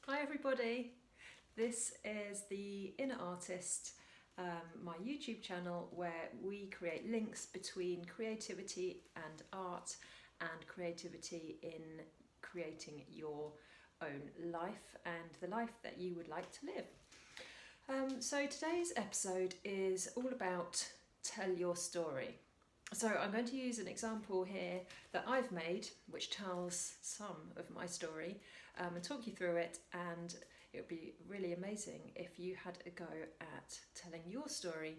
Hi everybody, this is the Inner Artist, my YouTube channel where we create links between creativity and art and creativity in creating your own life and the life that you would like to live. So today's episode is all about tell your story. So I'm going to use an example here that I've made which tells some of my story and talk you through it, and it would be really amazing if you had a go at telling your story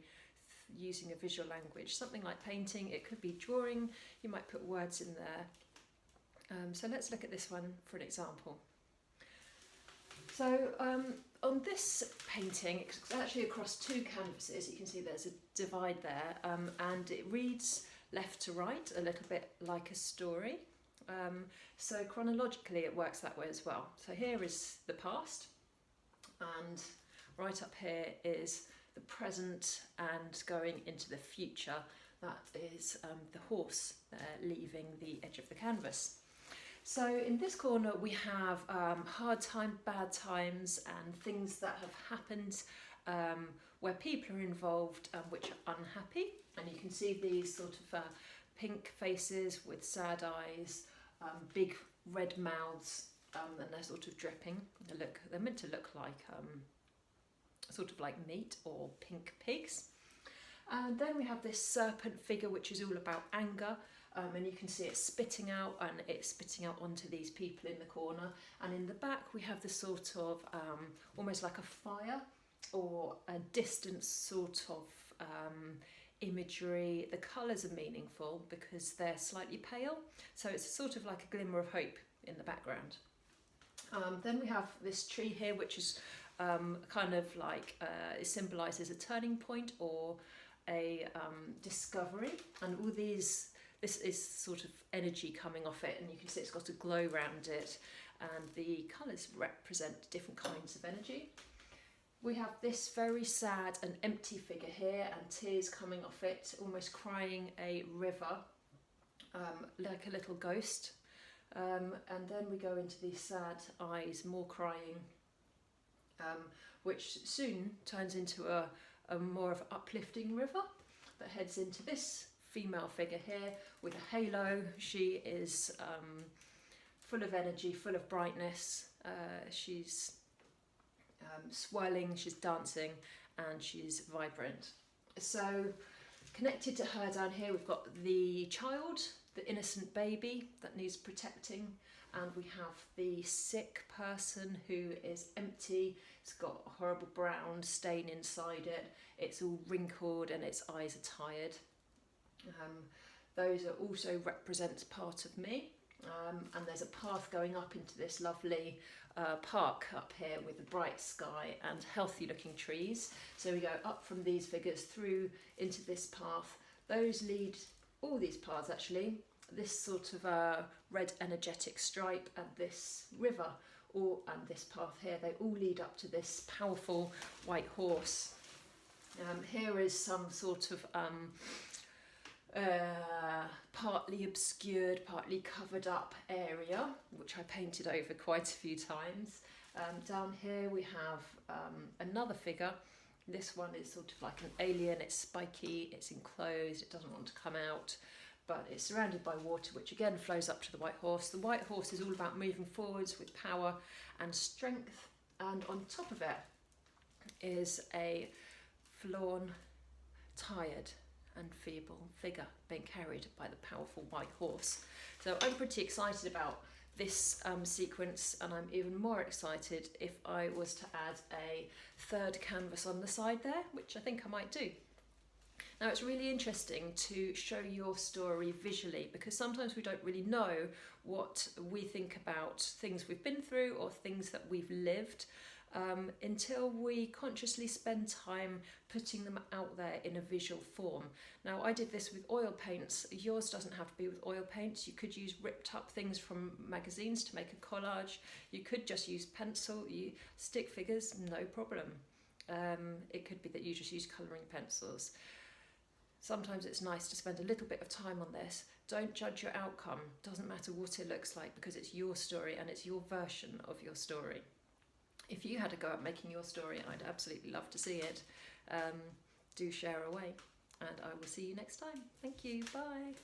using a visual language, something like painting. It could be drawing, you might put words in there. So let's look at this one for an example. So on this painting, it's actually across two canvases. You can see there's a divide there, and it reads left to right a little bit like a story. So chronologically it works that way as well. So here is the past, and right up here is the present and going into the future. That is the horse leaving the edge of the canvas. So in this corner we have hard time, bad times, and things that have happened where people are involved which are unhappy. And you can see these sort of pink faces with sad eyes, big red mouths, and they're sort of dripping. They're meant to look like sort of like meat or pink pigs. And then we have this serpent figure which is all about anger. And you can see it spitting out, and it's spitting out onto these people in the corner. And in the back we have this sort of almost like a fire or a distant sort of imagery. The colours are meaningful because they're slightly pale, so it's sort of like a glimmer of hope in the background. Then we have this tree here which is kind of like it symbolises a turning point or a discovery, and all these, this is sort of energy coming off it, and you can see it's got a glow around it, and the colours represent different kinds of energy. We have this very sad and empty figure here, and tears coming off it, almost crying a river, like a little ghost. And then we go into these sad eyes, more crying, which soon turns into a more of an uplifting river that heads into this female figure here with a halo. She is full of energy, full of brightness. She's swirling, she's dancing, and she's vibrant. So connected to her down here we've got the child, the innocent baby that needs protecting, and we have the sick person who is empty. It's got a horrible brown stain inside it, it's all wrinkled and its eyes are tired. Those are also represents part of me. And there's a path going up into this lovely park up here with a bright sky and healthy looking trees. So we go up from these figures through into this path. Those lead, all these paths actually, this sort of red energetic stripe and this river, and this path here, they all lead up to this powerful white horse. Here is some sort of partly obscured, partly covered up area, which I painted over quite a few times. Down here we have another figure. This one is sort of like an alien, it's spiky, it's enclosed, it doesn't want to come out, but it's surrounded by water, which again flows up to the white horse. The white horse is all about moving forwards with power and strength, and on top of it is a forlorn, tired and feeble figure being carried by the powerful white horse. So I'm pretty excited about this sequence, and I'm even more excited if I was to add a third canvas on the side there, which I think I might do. Now it's really interesting to show your story visually, because sometimes we don't really know what we think about things we've been through or things that we've lived until we consciously spend time putting them out there in a visual form. Now I did this with oil paints. Yours doesn't have to be with oil paints. You could use ripped up things from magazines to make a collage. You could just use pencil, stick figures, no problem. It could be that you just use colouring pencils. Sometimes it's nice to spend a little bit of time on this. Don't judge your outcome. Doesn't matter what it looks like, because it's your story and it's your version of your story. if you had a go at making your story, I'd absolutely love to see it. Do share away, and I will see you next time. Thank you. Bye.